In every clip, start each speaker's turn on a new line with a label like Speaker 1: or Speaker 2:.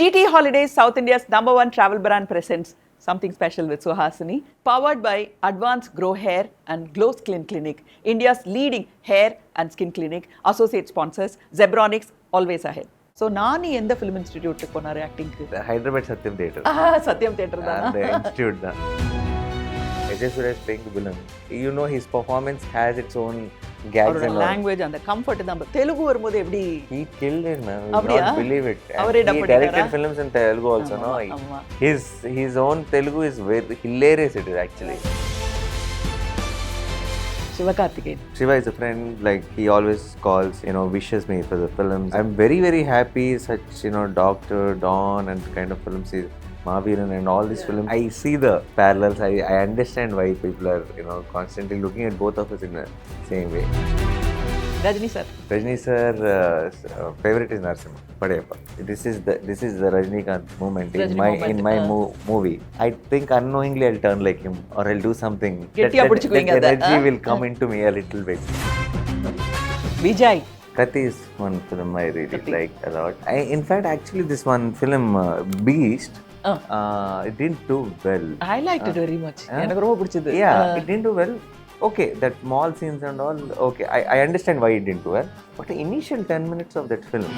Speaker 1: GT Holidays, South India's #1 travel brand, presents something special with Suhasini, powered by Advanced Grow Hair and Glow Skin Clinic, India's leading hair and skin clinic. Associate sponsors Zebronics, always ahead. So Nani எந்த film institute போனாரு ஆக்டிங்க்கு?
Speaker 2: Hyderabad Satyam Theatre.
Speaker 1: Satyam Theatre தானா?
Speaker 2: The institute தான். SJ Suryah is playing the villain. You know, his performance has its own gags and
Speaker 1: language and the comfort தான். தெலுங்கு வரும்போது எப்படி?
Speaker 2: He killed it, man. You will not believe it. He directed films in Telugu also, no? His own Telugu is very hilarious. It is actually. Shiva is a friend, like he always calls, wishes me for the films. I'm very, very happy such, Doctor, Dawn and kind of films, Mahaviran and all these films. I see the parallels. I understand why people are, constantly looking at both of us in the same way.
Speaker 1: Rajni sir,
Speaker 2: favorite is Narsimha Padayappa. This is the Rajnikant moment in my movie. I think unknowingly I'll turn like him or I'll do something. That energy will come into me a little bit.
Speaker 1: Vijay.
Speaker 2: Kathi is one film I really like a lot. In fact, actually this one film, Beast, it didn't do well.
Speaker 1: I liked it very much. எனக்கு ரொம்ப பிடிச்சது.
Speaker 2: Yeah, it didn't do well. Okay, that mall scenes and all, okay, I understand why it didn't do well. But the initial 10 minutes of that film,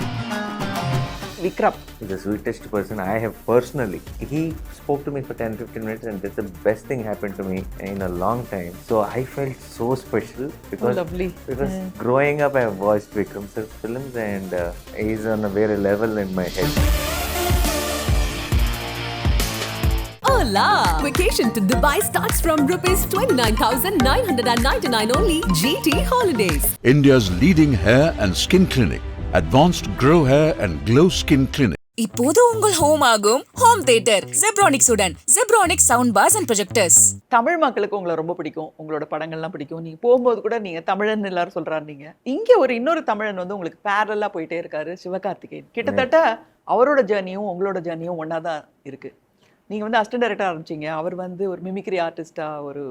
Speaker 1: Vikram
Speaker 2: is the sweetest person I have personally. He spoke to me for 10-15 minutes and that's the best thing happened to me in a long time. So I felt so special because,
Speaker 1: lovely.
Speaker 2: Because growing up I have watched Vikram sir's films and he's on a very level in my head.
Speaker 3: Hola! Vacation to Dubai starts from ₹29,999 only. GT Holidays.
Speaker 4: India's leading hair and skin clinic. Advanced Grow Hair and Glow Skin Clinic.
Speaker 3: இப்போது உங்கள் home ஆகும் home theatre Zebronics உடன் Zebronics sound bars and projectors.
Speaker 1: Tamil மக்களுக்கு உங்களை ரொம்ப பிடிக்கும், உங்களோட படங்கள்லாம் பிடிக்கும். நீங்க போகும்போது கூட நீங்க தமிழன் எல்லாரும் சொல்றாரு. நீங்க இங்க இன்னொரு தமிழன் வந்து உங்களுக்கு பேரலா போயிட்டே இருக்காரு, சிவகார்த்திகேயன். கிட்டத்தட்ட அவரோட ஜேர்னியும் உங்களோட ஜேர்னியும் ஒன்னா தான் இருக்கு. நீங்கள் வந்து அசிஸ்டன்ட் டைரக்டர் ஆரம்பிச்சிங்க, அவர் வந்து ஒரு மிமிக்ரி ஆர்டிஸ்டாக, ஒரு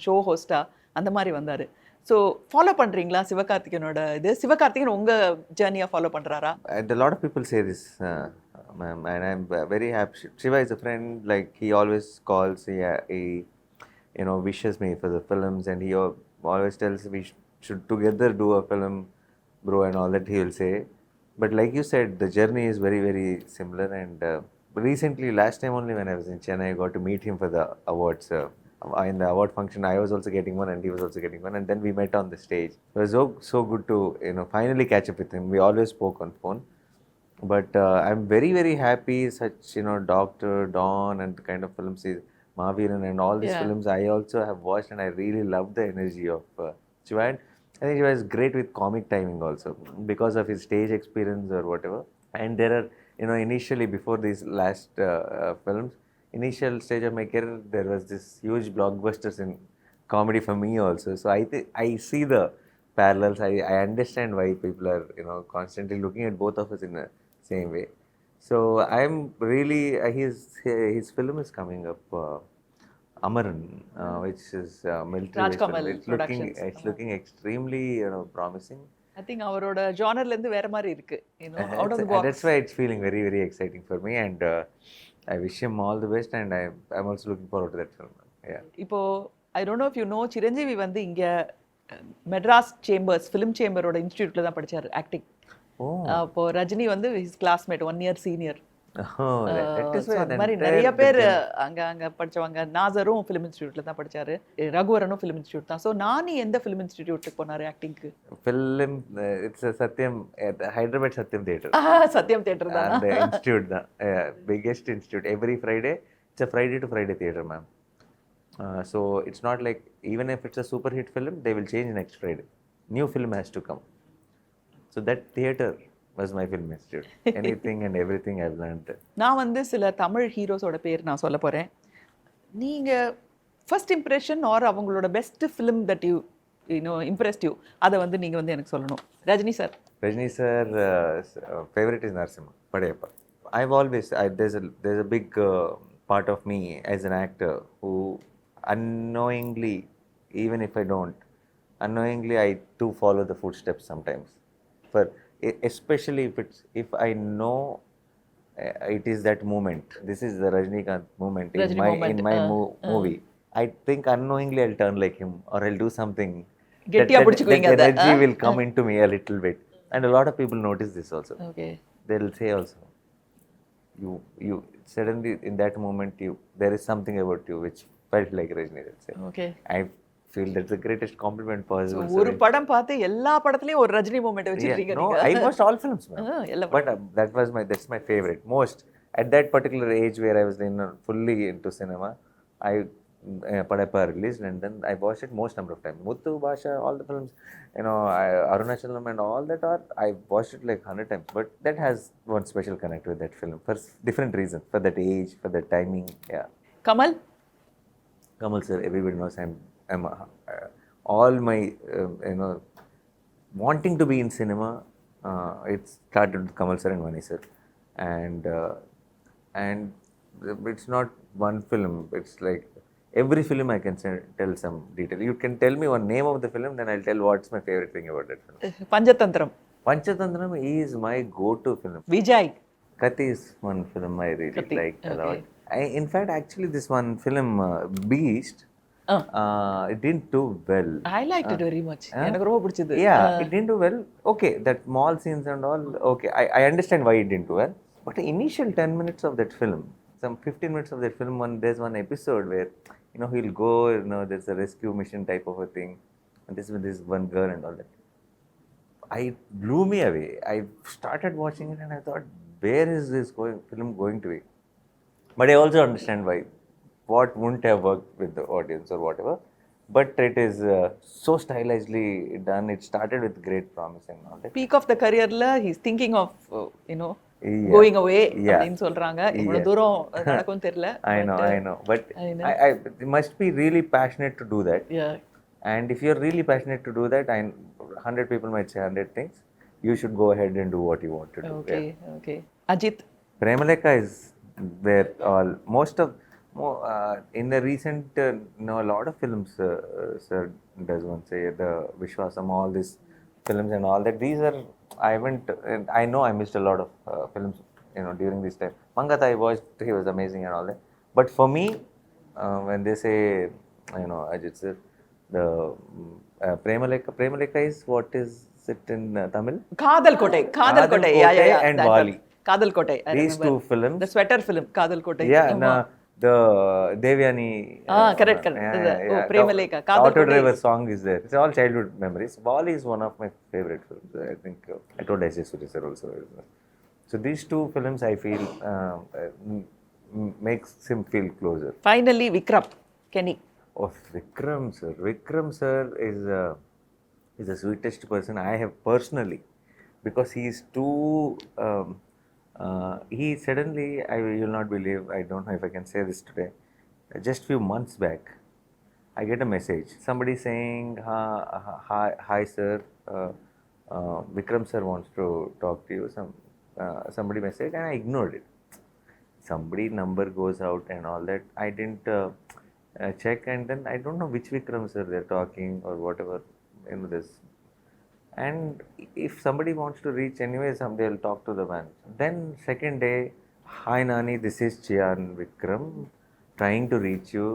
Speaker 1: ஷோ ஹோஸ்டாக அந்த மாதிரி வந்தார். ஸோ ஃபாலோ பண்ணுறீங்களா சிவகார்த்திகேயனோட இது? சிவகார்த்திகேயன் உங்கள் ஜேர்னியாக follow பண்ணுறாரா?
Speaker 2: A lot of people say this, ma'am, and I'm very happy. Shiva is a friend, like he always calls, he wishes me for the films and he always tells we should together do a film, bro, and all that he will say. But like you said, the journey is very, very similar and recently, last time only when I was in Chennai, I got to meet him for the awards. In the award function, I was also getting one and he was also getting one, and then we met on the stage. It was so good to finally catch up with him. We always spoke on phone, but I'm very, very happy. Such Doctor, Dawn and kind of films, Mahaviran and all these films I also have watched, and I really love the energy of Shiva. I think Shiva is great with comic timing also because of his stage experience or whatever. And there are initially before these last films, initial stage of my career, there was this huge blockbusters in comedy for me also. So I see the parallels. I understand why people are constantly looking at both of us in the same way. So I'm really his film is coming up, Amaran, which is military. It's looking extremely promising.
Speaker 1: I think அவரோட ஜானர்ல இருந்து வேற மாதிரி இருக்கு, out of the box.
Speaker 2: That's why it's feeling very, very exciting for me, and I wish him all the best, and I'm also looking forward to that film. Yeah.
Speaker 1: இப்போ I don't know if you know, Chiranjeevi வந்து இங்க Madras chambers film சேம்பரோட இன்ஸ்டிடியூட்ல தான் படிச்சாரு acting. அப்போ ரஜினி வந்து his classmate, 1 year senior. அந்த மாதிரி நிறைய பேர் அங்க படிச்சவங்க. நாசரும் ஃபிலிம் இன்ஸ்டிடியூட்ல தான் படிச்சாரு, ரகுவரனும் ஃபிலிம் இன்ஸ்டிடியூட் தான். ஸோ நானி எந்த ஃபிலிம் இன்ஸ்டிடியூட்டுக்கு போனாரு ஆக்டிங்க்கு?
Speaker 2: Film it's Satyam, Hyderabad Satyam Theatre.
Speaker 1: Satyam theatre தான்
Speaker 2: அந்த இன்ஸ்டிடியூட் தான், biggest institute. Every Friday, it's a Friday to Friday theatre, ma'am. So it's not like even if it's a super hit film, they will change next Friday. New film has to come. So that theatre was my film institute. Anything and everything I've learned.
Speaker 1: நான் வந்து சில தமிழ் ஹீரோஸோட பேர் நான் சொல்ல போறேன். நீங்க first impression R அவங்களோட best film that you impressed you, அதை வந்து நீங்க வந்து எனக்கு சொல்லணும். Rajini sir
Speaker 2: favorite is Narsimha Padayappa. I've always there's a big part of me as an actor who unknowingly, even if I don't, unknowingly I too follow the footsteps sometimes. Especially if I know it is that moment. This is the Rajnikant moment in
Speaker 1: Rajini
Speaker 2: my
Speaker 1: moment.
Speaker 2: movie. I think unknowingly I'll turn like him, or I'll do something.
Speaker 1: கெட்டியா
Speaker 2: That
Speaker 1: பிடிச்சுக்குவீங்க அத.
Speaker 2: energy will come into me a little bit, and a lot of people notice this also.
Speaker 1: Okay.
Speaker 2: They'll say also, you suddenly in that moment there is something about you which felt like Rajni. They'll say.
Speaker 1: Okay.
Speaker 2: I feel that's the greatest compliment possible.
Speaker 1: ஒரு படம் பார்த்து எல்லா படத்துலயும் ஒரு Rajini moment வச்சிருக்கீங்க
Speaker 2: No,
Speaker 1: நீங்க.
Speaker 2: I watched all films, ma'am.
Speaker 1: எல்லா
Speaker 2: But that's my favorite. Most at that particular age where I was fully into cinema, Padappa released, and then I watched it most number of times. Muthu, Basha, all the films, Arunachalam and all that I watched it like 100 times. But that has one special connect with that film for different reasons, for that age, for the timing. Yeah.
Speaker 1: Kamal
Speaker 2: Kamal sir, everybody knows I'm all my wanting to be in cinema. It started with Kamal sir and Mani sir, and it's not one film. It's like every film I can tell some detail. You can tell me one name of the film, then I'll tell what's my favorite thing about that film.
Speaker 1: Panchathanthiram.
Speaker 2: Panchatantram is my go-to film.
Speaker 1: Vijay.
Speaker 2: Kathi is one film I really
Speaker 1: Kathi,
Speaker 2: liked a
Speaker 1: okay.
Speaker 2: lot. In fact, actually, this one film, Beast, it didn't do well.
Speaker 1: I liked it very much. எனக்கு ரொம்ப பிடிச்சது.
Speaker 2: Yeah, it didn't do well. Okay, that mall scenes and all, okay, I understand why it didn't do well. But the initial 10 minutes of that film, some 15 minutes of that film, there's one episode where, he'll go, there's a rescue mission type of a thing. And this one girl and all that. I blew me away. I started watching it and I thought, where is this film going to be? But I also understand why. What wouldn't have worked with the audience or whatever. But it is so stylishly done. It started with great promise and all that.
Speaker 1: Peak of the கரியர்ல he's thinking of
Speaker 2: Yeah.
Speaker 1: Going away
Speaker 2: Yeah.
Speaker 1: அப்படின்னு சொல்றாங்க. இவ்வளவு தூரம் நடக்கும் தெரியல.
Speaker 2: I know. But
Speaker 1: I know.
Speaker 2: you must be really passionate to do that.
Speaker 1: Yeah.
Speaker 2: And if you're really passionate to do that, 100 people might say 100 things. You should go ahead and do what you want to do.
Speaker 1: Okay.
Speaker 2: Yeah.
Speaker 1: Okay. Ajith.
Speaker 2: Premalekha is where in the recent, a lot of films, sir does one say, the Vishwasam, all these films and all that. These are, I know I missed a lot of films, during this time. Mangat I watched, he was amazing and all that. But for me, when they say, Ajit sir, the Premalekha is, what is it in Tamil?
Speaker 1: காதல் கோட்டை.
Speaker 2: காதல் கோட்டை and
Speaker 1: that
Speaker 2: Vali.
Speaker 1: one. காதல் கோட்டை. I
Speaker 2: These
Speaker 1: remember.
Speaker 2: two films.
Speaker 1: The sweater film, காதல் கோட்டை.
Speaker 2: Yeah, the Devyani.
Speaker 1: Correct. Premalekha. காதல்
Speaker 2: Auto
Speaker 1: கோட்டை.
Speaker 2: Driver song is there. It's all childhood memories. Vali is one of my favorite films. I think I told SJ Suryah sir also. So these two films I feel makes him feel closer.
Speaker 1: Finally, Vikram. Kenny.
Speaker 2: Oh, Vikram sir. Vikram sir is the sweetest person I have personally, because he is too. He suddenly, you will not believe. I don't know if I can say this today. Just few months back, I get a message. Somebody saying, "Hi sir, Vikram sir wants to talk to you." Somebody messaged and I ignored it. Somebody number goes out and all that. I didn't check, and then I don't know which Vikram sir they're talking or whatever. This. And if somebody wants to reach anyway, someday I'll talk to the man. Then second day, "Hi Nani, this is Chiyan Vikram, trying to reach you.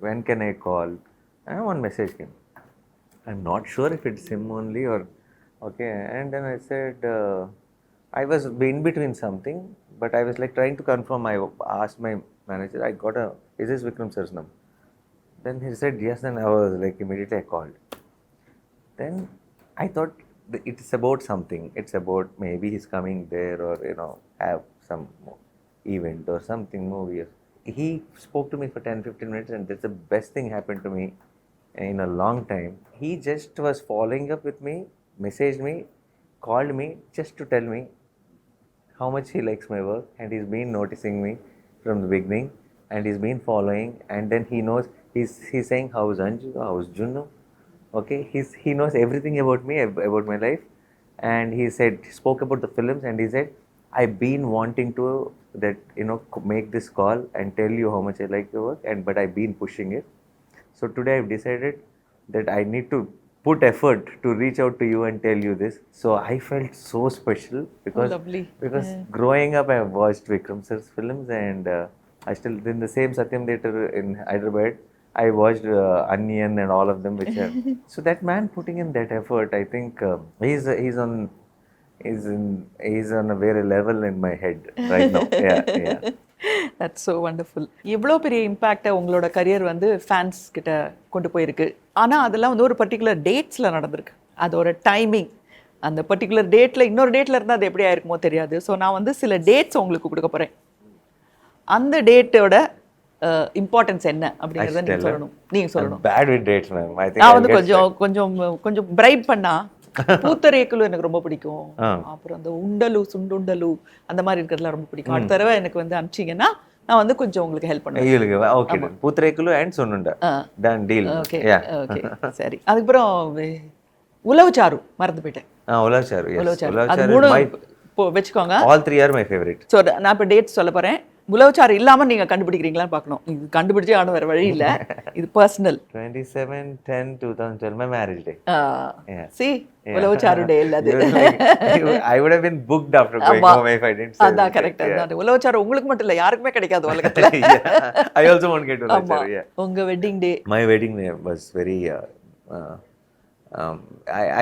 Speaker 2: When can I call?" And one message came. I'm not sure if it's him only or okay. And then I said, I was in between something, but I was like trying to confirm. I asked my manager, is this Vikram sir's number? Then he said yes, and I was like immediately I called. Then I thought it's about something. It's about maybe he's coming there or have some event or something movie. He spoke to me for 10-15 minutes, and that's the best thing happened to me in a long time. He just was following up with me, messaged me, called me just to tell me how much he likes my work, and he's been noticing me from the beginning, and he's been following, and then he knows, he's saying how's Anju, how's Junnu. Okay, he knows everything about me, about my life, and he spoke about the films, and he said, I've been wanting to make this call and tell you how much I like your work, but I've been pushing it. So today I've decided that I need to put effort to reach out to you and tell you this. So I felt so special because
Speaker 1: lovely.
Speaker 2: growing up I watched Vikram sir's films, and I still in the same Satyam Theatre in Hyderabad. I watched Onion and all of them, which are so that man putting in that effort. I think he's on a very level in my head right now. Yeah.
Speaker 1: That's so wonderful. இவ்வளோ பெரிய இம்பேக்டை உங்களோட career வந்து fans கிட்ட கொண்டு போயிருக்கு. ஆனால் அதெல்லாம் வந்து ஒரு பர்டிகுலர் டேட்ஸில் நடந்திருக்கு. அதோட டைமிங், அந்த பர்டிகுலர் டேட்டில் இன்னொரு டேட்டில் இருந்தால் அது எப்படி ஆயிருக்குமோ தெரியாது. ஸோ நான் வந்து சில டேட்ஸ் உங்களுக்கு கொடுக்க போகிறேன். அந்த டேட்டோட இம்பார்ட்டன்ஸ் என்ன அப்படிங்கிறத நீங்கள் சொல்லணும்.
Speaker 2: Bad with dates, ma'am. I think
Speaker 1: நான் வந்து கொஞ்சம் பிரைப் பண்ணா பூத்தரேக்குழு எனக்கு ரொம்ப பிடிக்கும். அப்புறம் அந்த உண்டலு சுண்டுண்டலு அந்த மாதிரி இருக்கிறதுலாம் ரொம்ப பிடிக்கும். அடுத்த தடவை எனக்கு வந்து அனுப்பிச்சிங்கன்னா நான் வந்து கொஞ்சம் உங்களுக்கு ஹெல்ப் பண்ணுவேன்.
Speaker 2: ஓகே, பூத்தரேக்குழு அண்ட் சுண்டுண்டா டன் டீல்.
Speaker 1: ஓகே ஓகே சரி. அதுக்கப்புறம் உலவுச்சாரு மறந்து போயிட்டேன்.
Speaker 2: உலவுச்சாரு
Speaker 1: அது மூணு வச்சுக்கோங்க.
Speaker 2: All three are my favorite.
Speaker 1: So நான் இப்போ டேட்ஸ் சொல்ல போகிறேன். உலவுச்சாரு இல்லாமல் நீங்கள் கண்டுபிடிக்கிறீங்களான்னு பார்க்கணும். இது கண்டுபிடிச்சே ஆன வேறு வழி இல்லை. இது personal.
Speaker 2: 27/10/2012 my marriage day.
Speaker 1: See, உலவுச்சாரு டே இல்ல அது.
Speaker 2: I would have been booked after going home if I didn't say.
Speaker 1: அதான் கரெக்ட். அதான் உலவுச்சாரு உங்களுக்கு மட்டும் இல்லை, யாருக்குமே கிடைக்காது உலகத்துல.
Speaker 2: I also won't get உலவுச்சாரு. Yeah.
Speaker 1: உங்க wedding day.
Speaker 2: My wedding day was very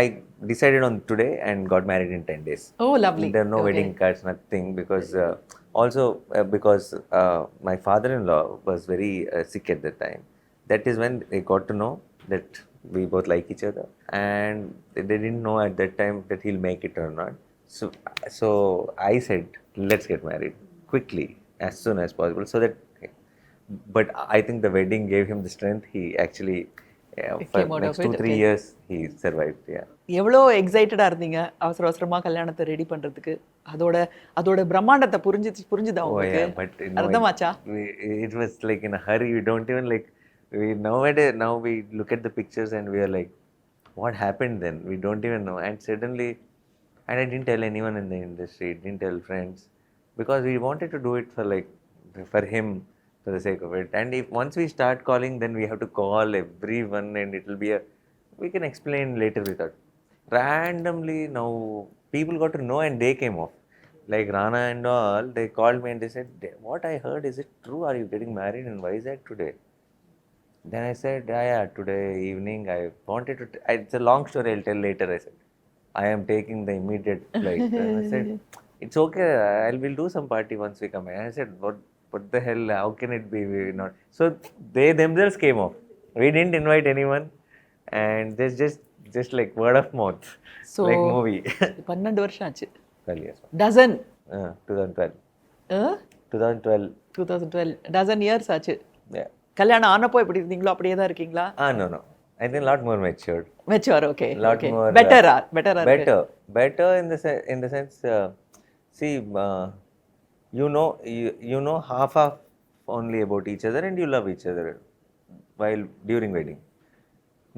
Speaker 2: I decided on today and got married in 10 days.
Speaker 1: Oh, lovely.
Speaker 2: There are no wedding cards, nothing, because my father-in-law was very sick at that time. That is when they got to know that we both like each other, and they didn't know at that time that he'll make it or not. So I said, let's get married quickly, as soon as possible, so that. But I think the wedding gave him the strength. He actually for next 2-3 years he survived. Yeah.
Speaker 1: எவ்வளோ எக்ஸைட்டடாக இருந்தீங்க அவசரமாக கல்யாணத்தை ready பண்ணுறதுக்கு. அதோட பிரம்மாண்டத்தை புரிஞ்சுதா உங்களுக்கு? அர்த்தமாச்சா?
Speaker 2: It was like in a hurry. We don't even like. Now we look at the pictures and we are like, what happened then? We don't even know. And suddenly, and I didn't tell anyone in the industry. Didn't tell friends, because we wanted to do it for him. For the sake of it. And if once we start calling, then we have to call everyone, and it will be we can explain later. We thought randomly now people got to know, and they came off like Rana and all. They called me and they said, what I heard, is it true? Are you getting married in Vizag today? Then I said, yeah, today evening. I wanted to it's a long story, I'll tell later. I said, I am taking the immediate flight. And I said, it's okay, we'll do some party once we come. And I said, what the hell, how can it be? We not. So they themselves came off. We didn't invite anyone, and there's just like word of mouth. So like movie.
Speaker 1: 12 வருஷம் ஆச்சு.
Speaker 2: 12 years.
Speaker 1: Dozen.
Speaker 2: 2012.
Speaker 1: 2012. Dozen years ஆச்சு.
Speaker 2: Yeah.
Speaker 1: கல்யாணம் ஆனப்போ எப்படி இருந்தீங்களோ அப்படியே தான் இருக்கீங்களா?
Speaker 2: No. I think a lot more matured.
Speaker 1: Okay.
Speaker 2: Lot more. Better in the sense. See. You know half only about each other, and you love each other while during wedding.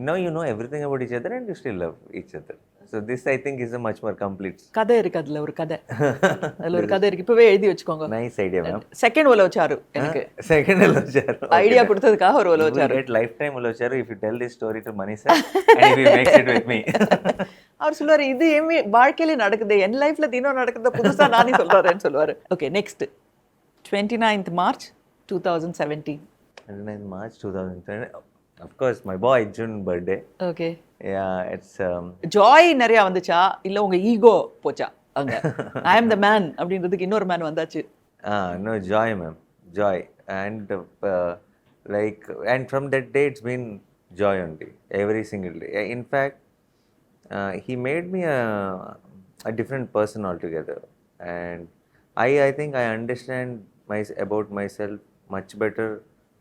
Speaker 2: Now you know everything about each other and you still love each other. So this I think is a much more complete.
Speaker 1: கதை இருக்கு அதுல ஒரு கதை. அதுல ஒரு கதை இருக்கு. இப்பவே எழுதி வச்சுக்கோங்க.
Speaker 2: Nice idea, ma'am.
Speaker 1: செகண்ட் உலவுச்சாரு எனக்கு.
Speaker 2: Second உலவுச்சாரு.
Speaker 1: ஐடியா கொடுத்ததுக்காக ஒரு உலவுச்சாரு.
Speaker 2: You get lifetime உலவுச்சாரு if you tell this story to Mani sir and if he makes it with me.
Speaker 1: அவர் சொல்லுவாரு, இது என் வாழ்க்கையில நடக்குது, என் லைஃப்ல தினம் நடக்குது, புதுசா நானே சொல்றாருன்னு சொல்லுவாரு. Okay, next 29th March 2017.
Speaker 2: 29th March 2017. Of course, my boy June birthday.
Speaker 1: Okay.
Speaker 2: Yeah, it's
Speaker 1: Joy நிறைய வந்துச்சா இல்ல உங்க ஈகோ போச்சா அங்க? I am the man அப்படின்றதுக்கு இன்னொரு மேன் வந்தாச்சு.
Speaker 2: No, joy, ma'am. Joy. And and from that day it's been joy only, every single day. In fact, he made me a different person altogether, and I think I understand about myself much better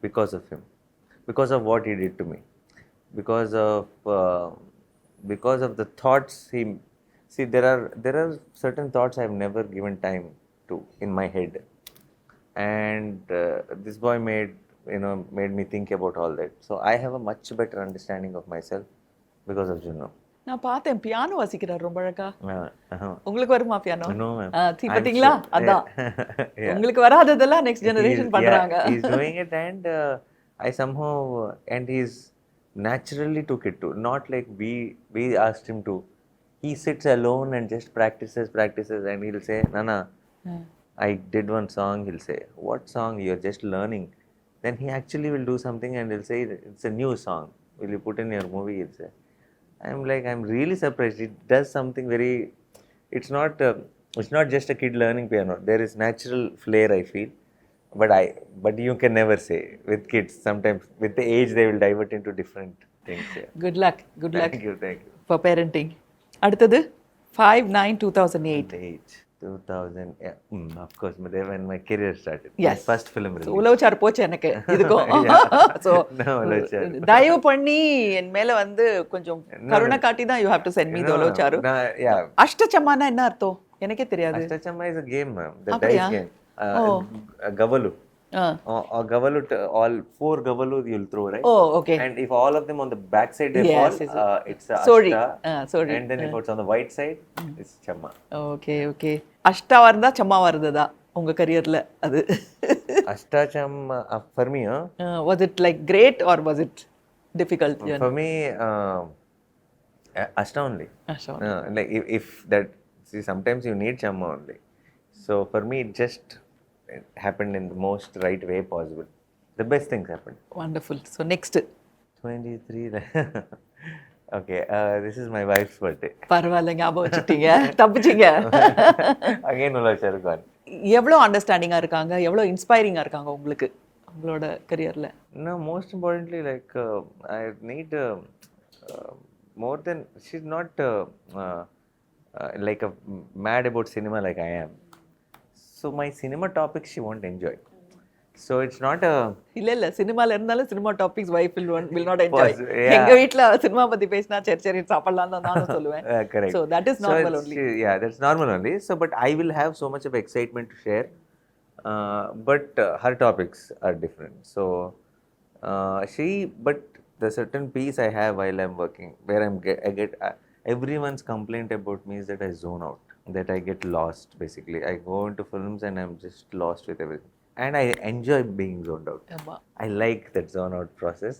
Speaker 2: because of him, because of what he did to me, because of the thoughts he. See, there are certain thoughts I have never given time to in my head, and this boy made me think about all that. So I have a much better understanding of myself because of Juno.
Speaker 1: நான் பார்த்தேன் piano வாசிக்கிறார் ரொம்ப அழகா. உங்களுக்கு வருமா piano?
Speaker 2: No, ma'am.
Speaker 1: பாத்தீங்களா? அதான் உங்களுக்கு வராததெல்லாம் next generation பண்றாங்க.
Speaker 2: He's doing it, and I somehow, and he's naturally took it to. Not like we asked him to. He sits alone and just practices, and he'll say, Nana, I did one song. He'll say, what song? You're just learning. Then he actually will do something and he'll say, it's a new song. Will you put in your movie? He'll say. I'm like, I'm really surprised. It does something very. It's not just a kid learning piano. There is natural flair, I feel. But you can never say with kids. Sometimes with the age they will divert into different things. Yeah.
Speaker 1: Good luck. Good luck
Speaker 2: Thank you.
Speaker 1: for parenting. அடுத்தது 5/9/2008.
Speaker 2: Age 2000. Yeah, of course. But then when my career started.
Speaker 1: Yes.
Speaker 2: My first film release.
Speaker 1: உளவுச்சார் போச்சு எனக்கு இதுக்கும். So தயவு பண்ணி என் மேல வந்து கொஞ்சம் கருணை காட்டி தான் you have to send me the உளவுச்சாரு.
Speaker 2: Yeah.
Speaker 1: அஷ்டச்சம்மானா என்ன அர்த்தம்? எனக்கே தெரியாது.
Speaker 2: Ashtachamma is a game, ma'am. The dice game. Gavalu. Or Gavalu, all 4 Gavalu you'll throw, right?
Speaker 1: Oh, okay.
Speaker 2: And if all of them on the back side they
Speaker 1: Yes,
Speaker 2: fall, it's a
Speaker 1: sorry.
Speaker 2: Ashta.
Speaker 1: Sorry.
Speaker 2: And then if it's on the white side, it's Chamma.
Speaker 1: Okay அஷ்டாவா இருந்தா சம்மாவா இருந்ததா உங்க கரியர்ல அது?
Speaker 2: Ashta Chamma, for me,
Speaker 1: was it like great or was it difficult?
Speaker 2: for me, Ashta only.
Speaker 1: Ashta.
Speaker 2: Like if that, see, sometimes you need Chamma only. So for me, it just happened in the most right way possible. The best things happened.
Speaker 1: Wonderful. So next
Speaker 2: 23. Okay, this is my wife's birthday.
Speaker 1: பரவாயில்ல ஞாபகம் வச்சுட்டீங்க, தப்பிச்சிங்க.
Speaker 2: Again, Ulachar gone.
Speaker 1: எவ்வளோ அண்டர்ஸ்டாண்டிங்கா இருக்காங்க, எவ்வளோ இன்ஸ்பைரிங்கா இருக்காங்க உங்களுக்கு உங்களோட கரியர்ல?
Speaker 2: No, most importantly, like I need more than, she's not like a mad about cinema like I am. So my cinema topics she won't enjoy. So it's not a.
Speaker 1: இல்ல சினிமால இருந்தாலும் cinema topics wife will not enjoy.
Speaker 2: Yeah.
Speaker 1: எங்க வீட்ல cinema பத்தி பேசினா சரி சாப்பிடலாம் தான் நானும் சொல்லுவேன்.
Speaker 2: Correct.
Speaker 1: So that is normal
Speaker 2: so
Speaker 1: only.
Speaker 2: Yeah, that's normal only. So but I will have so much of excitement to share. But her topics are different. So but the certain piece I have while I'm working, where I get everyone's complaint about me is that I zone out, that I get lost. Basically, I go into films and I'm just lost with everything, and I enjoy being zoned out. I like that zone out process,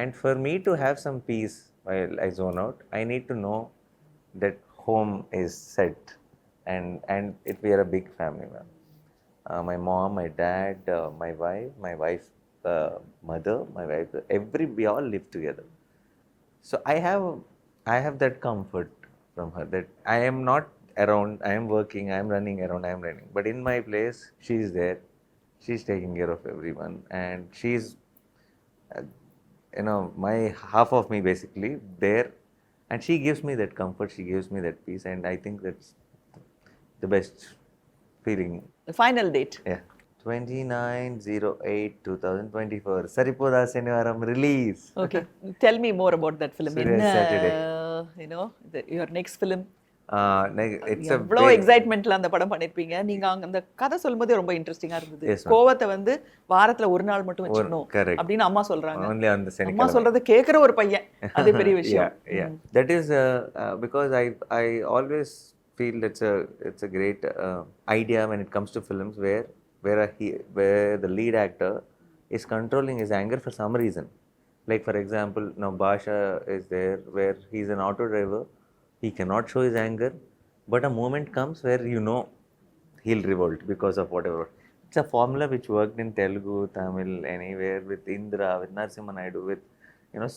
Speaker 2: and for me to have some peace while I zone out, I need to know that home is set, and we are a big family, ma'am. My mom, my dad, my wife's mother, my wife, we all live together. So I have that comfort from her, that I am not around, I am working, I am running around, I am running. But in my place, she is there, she is taking care of everyone, and she is, my half of me basically there, and she gives me that comfort, she gives me that peace, and I think that's the best feeling.
Speaker 1: The final date.
Speaker 2: Yeah. 29/08/2024. Saripodhaa Sanivaaram release.
Speaker 1: Okay. Tell me more about that film.
Speaker 2: Surya Saturday.
Speaker 1: Your next film.
Speaker 2: It's
Speaker 1: எவ்வளோ எக்ஸைட்மெண்ட்ல அந்த படம் பண்ணிருப்பீங்க. நீங்க அந்த கதை சொல்லும்போதே ரொம்ப இன்ட்ரெஸ்டிங்கா இருந்தது.
Speaker 2: Yes,
Speaker 1: கோவத்தை வந்து வாரத்துல ஒரு நாள் மட்டும் வச்சுக்கணும்
Speaker 2: correct.
Speaker 1: அப்படின்னு அம்மா சொல்றாங்க.
Speaker 2: Only on the
Speaker 1: அம்மா
Speaker 2: Cineulagam.
Speaker 1: சொல்றது கேக்குற ஒரு பையன், அது பெரிய விஷயம்.
Speaker 2: Yeah. That is because I always feel it's a great idea when it comes to films where the lead actor is controlling his anger for some reason. Like for example, now Basha is there where he's an auto driver. He cannot show his anger, but a moment comes where he'll revolt because of whatever. It's a formula which worked in Telugu, Tamil, anywhere, with Indra, with Narasimha Naidu, with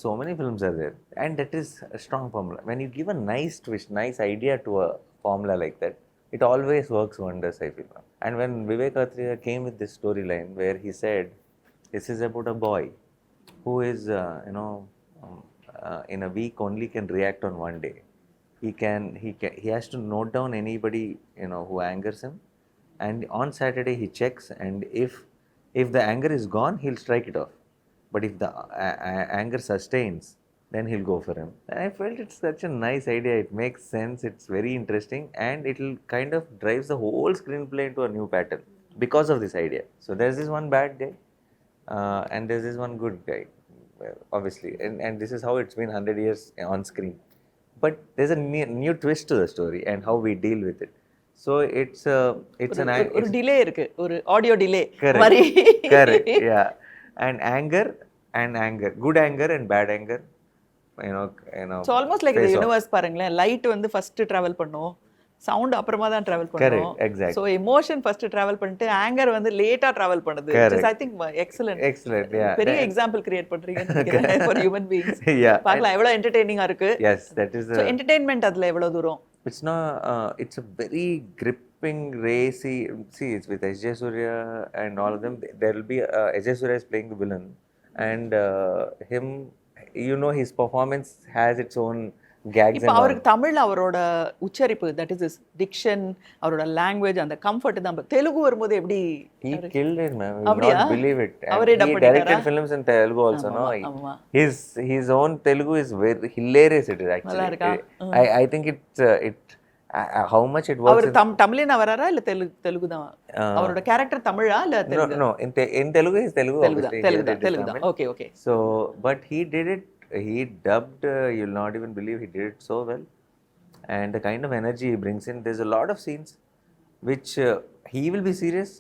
Speaker 2: so many films are there, and that is a strong formula. When you give a nice twist, nice idea to a formula like that, it always works wonders, I feel. And when Vivek Athreya came with this storyline where he said, this is about a boy who is, in a week only can react on one day. He has to note down anybody, who angers him, and on Saturday he checks, and if the anger is gone, he'll strike it off. But if the anger sustains, then he'll go for him. And I felt it's such a nice idea. It makes sense. It's very interesting, and it'll kind of drives the whole screenplay into a new pattern because of this idea. So there's this one bad guy, and there's this one good guy, obviously, and this is how it's been 100 years on screen. But there's a new twist to the story and how we deal with it. So it's
Speaker 1: ஒரு delay இருக்கு, ஒரு audio delay
Speaker 2: மாதிரி. Correct. Yeah. And anger and anger, good anger and bad anger, you know.
Speaker 1: So almost like இந்த
Speaker 2: face off.
Speaker 1: Universe பாருங்களேன், light வந்து first travel பண்ணும், sound அப்புறமா தான் டிராவல் பண்ணும்.
Speaker 2: Correct, exactly.
Speaker 1: So emotion first travel பண்ணிட்டு anchor வந்து லேட்டா டிராவல் பண்ணுது. I think excellent.
Speaker 2: Excellent, yeah.
Speaker 1: பெரிய எக்ஸாம்பிள் கிரியேட் பண்றீங்க ஃபார் ஹியூமன் பீயிங்ஸ்.
Speaker 2: Yeah.
Speaker 1: பார்க்கலாம் எவ்வளவு என்டர்டெய்னிங்கா இருக்கு.
Speaker 2: Yes, that is
Speaker 1: so entertainment அதுல எவ்வளவு தூரம்?
Speaker 2: it's not, it's a very gripping, racy, see, it's with SJ Suryah and all of them. There will be, SJ Suryah is playing the villain, and him, you know, his performance has its own gags
Speaker 1: இப்போ
Speaker 2: and all.
Speaker 1: அவருக்கு தமிழ்ல அவரோட உச்சரிப்பு, that is diction, அவரோட language, அந்த comfort தான். தெலுங்கு வரும்போது எப்படி?
Speaker 2: He killed it, man. You will
Speaker 1: அப்படியா?
Speaker 2: not believe it. And
Speaker 1: அவரே
Speaker 2: he
Speaker 1: dub
Speaker 2: directed
Speaker 1: பண்ணிட்டாரா?
Speaker 2: films in Telugu also, no?
Speaker 1: ஆமா.
Speaker 2: His own Telugu is very hilarious. It is
Speaker 1: நல்லா
Speaker 2: actually.
Speaker 1: இருக்கா?
Speaker 2: I think how much it works.
Speaker 1: அவர் தமிழ்னா வராரா இல்ல தெலுங்கு தான்? அவரோட character தமிழா இல்ல Telugu?
Speaker 2: No, in Telugu is Telugu. Obviously,
Speaker 1: Telugu
Speaker 2: he did
Speaker 1: Telugu
Speaker 2: Tamil.
Speaker 1: தான். Okay okay.
Speaker 2: So, but he did it. He dubbed. You'll not even believe he did it so well, and the kind of energy he brings in. There's a lot of scenes which he will be serious.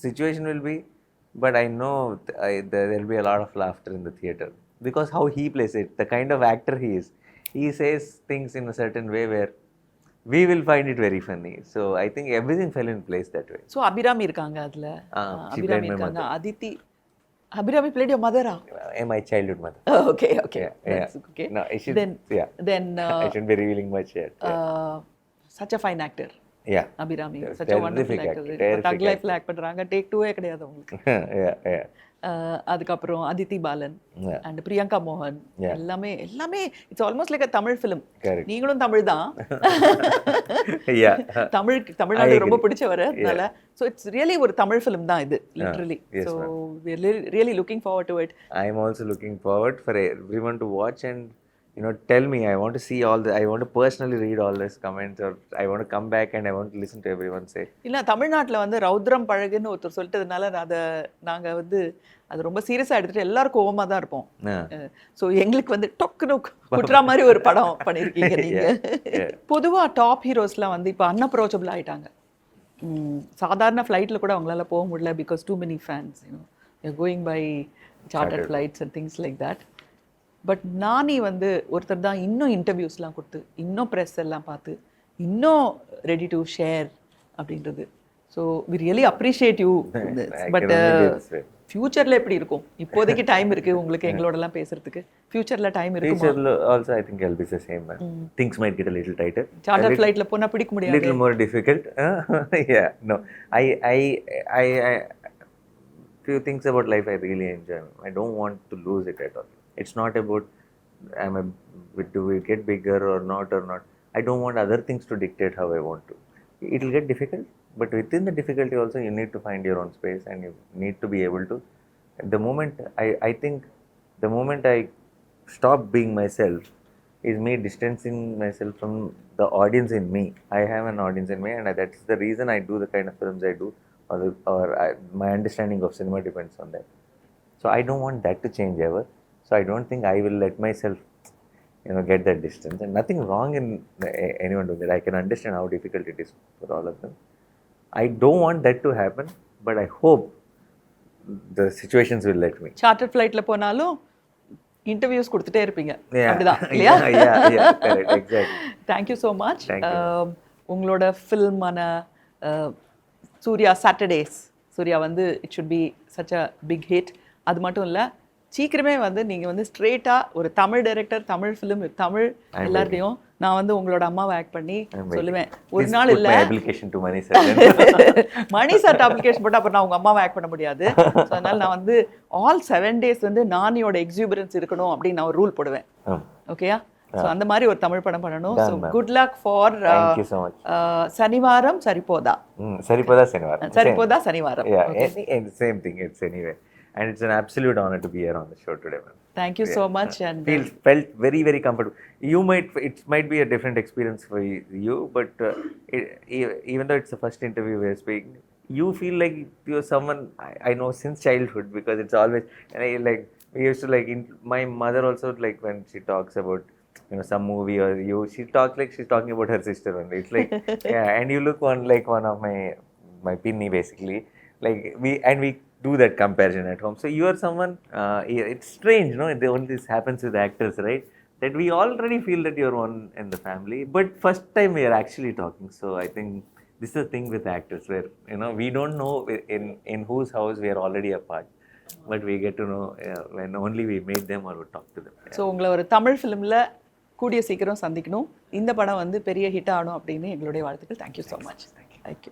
Speaker 2: Situation will be, but I know there'll be a lot of laughter in the theater because how he plays it, the kind of actor he is. He says things in a certain way where we will find it very funny. So I think everything fell in place that way.
Speaker 1: So Abirami இருக்காங்க அதுல.
Speaker 2: She played
Speaker 1: Abirami
Speaker 2: my
Speaker 1: இருக்காங்க.
Speaker 2: mother.
Speaker 1: Aditi. Abirami played your mother-ஆ?
Speaker 2: My childhood mother.
Speaker 1: Okay okay. That's okay.
Speaker 2: No, I should.
Speaker 1: Then
Speaker 2: Yeah. I shouldn't be revealing much yet.
Speaker 1: such a fine actor.
Speaker 2: Yeah.
Speaker 1: Abirami
Speaker 2: Terrific
Speaker 1: such a wonderful
Speaker 2: actor,
Speaker 1: actor.
Speaker 2: terrific
Speaker 1: தக் லைஃப்ல act பண்றாங்க. Take 2 கிடையாது உங்களுக்கு.
Speaker 2: Yeah.
Speaker 1: அதுக்கப்புறம் Aditi Balan
Speaker 2: Yeah.
Speaker 1: And Priyanka மோகன்,
Speaker 2: Yeah.
Speaker 1: எல்லாமே it's almost like a Tamil film.
Speaker 2: Correct.
Speaker 1: நீங்களும் தமிழ் தான்.
Speaker 2: Yeah.
Speaker 1: தமிழ்நாடு
Speaker 2: I
Speaker 1: ரொம்ப
Speaker 2: agree.
Speaker 1: பிடிச்சவர் அதனால. ஸோ இட்ஸ் ரியலி ஒரு தமிழ் ஃபிலிம் தான் இது, literally.
Speaker 2: yes,
Speaker 1: so really looking forward to it.
Speaker 2: I'm also looking forward for everyone to watch and tell me. I want to see I want to personally read all these comments, or I want to come back and I want to listen to everyone say.
Speaker 1: இல்ல தமிழ்நாட்டுல வந்து ரௌத்ரம் பழகுன்னு ஒருத்தர் சொல்லிட்டதுனால நாங்க அது ரொம்ப சீரியஸா எடுத்துட்டு எல்லாரும் கோவமா தான் இருப்போம். ஸோ எங்களுக்கு வந்து டொக்குன்னு குட்டுற மாதிரி ஒரு படம் பண்ணியிருக்கீங்க நீங்க. பொதுவா டாப் ஹீரோஸ்லாம் வந்து இப்போ அன்அப்ரோச்சபிள் ஆயிட்டாங்க. சாதாரண ஃப்ளைட்ல கூட அவங்களால போக முடியல because too many fans, going by chartered flights and things like that. But Nani வந்து ஒருத்தர் தான் இன்னும் இன்டர்வியூஸ்லாம் கொடுத்து, இன்னும் ப்ரெஸ் எல்லாம் பார்த்து, இன்னும் ரெடி டு ஷேர் அப்படின்றது. So we really appreciate you. But ஃபியூச்சர்ல எப்படி இருக்கும்? இப்போதைக்கு டைம் இருக்கு உங்களுக்கு எங்களோடலாம் பேசுறதுக்கு. ஃபியூச்சர்ல டைம் இருக்குமா?
Speaker 2: Future also I think I'll be the same. Things might get a little tighter.
Speaker 1: Charter ஃப்ளைட்ல போனா பிடிக்க முடியாது.
Speaker 2: Little more difficult. Yeah. No. I few things about life I really enjoy. I don't want to lose it at all. It's not about do we get bigger or not. I don't want other things to dictate how I want to. It will get difficult, but within the difficulty also you need to find your own space and you need to be able to. The moment I think the moment I stop being myself is me distancing myself from the audience in me. I have an audience in me, and that's the reason I do the kind of films I do, my understanding of cinema depends on that. So I don't want that to change ever. So I don't think I will let myself, get that distance. And nothing wrong in anyone doing that. I can understand how difficult it is for all of them. I don't want that to happen, but I hope the situations will let me.
Speaker 1: Charter ஃப்ளைட்ல போனாலும் interviews கொடுத்துட்டே இருப்பீங்க.
Speaker 2: Yeah.
Speaker 1: அப்படிதான் இல்லையா?
Speaker 2: Yeah, correct, exactly.
Speaker 1: Thank you so much.
Speaker 2: Thank you.
Speaker 1: உங்களோட ஃபில்மான Surya Saturdays, Surya வந்து it should be such a big hit. அது மட்டும் இல்லை, சீக்கிரமே வந்து நீங்கள் வந்து ஸ்ட்ரெயிட்டாக ஒரு தமிழ் டைரக்டர், தமிழ் ஃபிலிம், தமிழ் எல்லாத்தையும் நான் வந்து உங்களோட அம்மாவை ஆக்ட் பண்ணி சொல்லுவேன். ஒரு நாள் இல்லை மணி சார்ட் அப்ளிகேஷன் போட்டு அப்புறம் நான் உங்கள் அம்மாவை ஆக்ட் பண்ண முடியாது. ஸோ அதனால நான் வந்து ஆல் 7 days வந்து நானியோட எக்ஸூபரன்ஸ் இருக்கணும் அப்படின்னு நான் ஒரு ரூல் போடுவேன். ஓகேயா? ஸோ அந்த மாதிரி ஒரு தமிழ் படம் பண்ணணும். So good luck for Sanivaaram Saripodhaa Sanivaaram.
Speaker 2: Same thing. It's anyway. And it's an absolute honor to be here on the show today, man.
Speaker 1: Thank you so much. And
Speaker 2: felt very, very comfortable. It might be a different experience for you, but even though it's the first interview we're speaking, you feel like you're someone I know since childhood, because it's always, and we used to my mother also, when she talks about some movie or she talks like she's talking about her sister only. It's like yeah, and you look one of my pinny basically. We do that comparison at home. So you are someone, it's strange, no? Only this happens with actors, right? That we already feel that you're one in the family, but first time we are actually talking. So I think this is the thing with actors where, we don't know in whose house we are already apart, but we get to know when only we meet them or we talk to them.
Speaker 1: So உங்களை ஒரு தமிழ் ஃபிலிமில் கூடிய சீக்கிரம் சந்திக்கணும், இந்த படம் வந்து பெரிய ஹிட் ஆகணும் அப்படின்னு எங்களுடைய வாழ்த்துக்கள். Thank you so much. Thank you.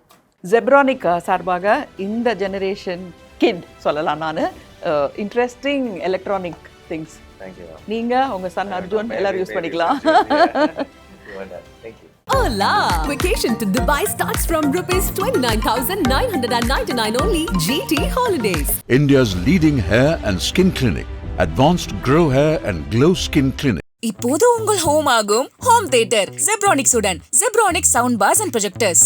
Speaker 1: Zebronic சார்பாக இந்த ஜெனரேஷன் கிட் சொல்லலாம் நான், இன்ட்ரெஸ்டிங் எலக்ட்ரானிக் திங்ஸ் நீங்க உங்க சன் அர்ஜுன் எல்லாரும் யூஸ் பண்ணிக்கலாம்.
Speaker 5: Hola! Vacation to Dubai starts from rupees 29,999 only. GT Holidays.
Speaker 4: India's leading hair and skin clinic. Advanced Grow Hair and Glow Skin Clinic.
Speaker 3: இப்போது உங்கள் ஹோம் ஆகும் home theatre Zebronics உடன் Zebronics sound bars and projectors.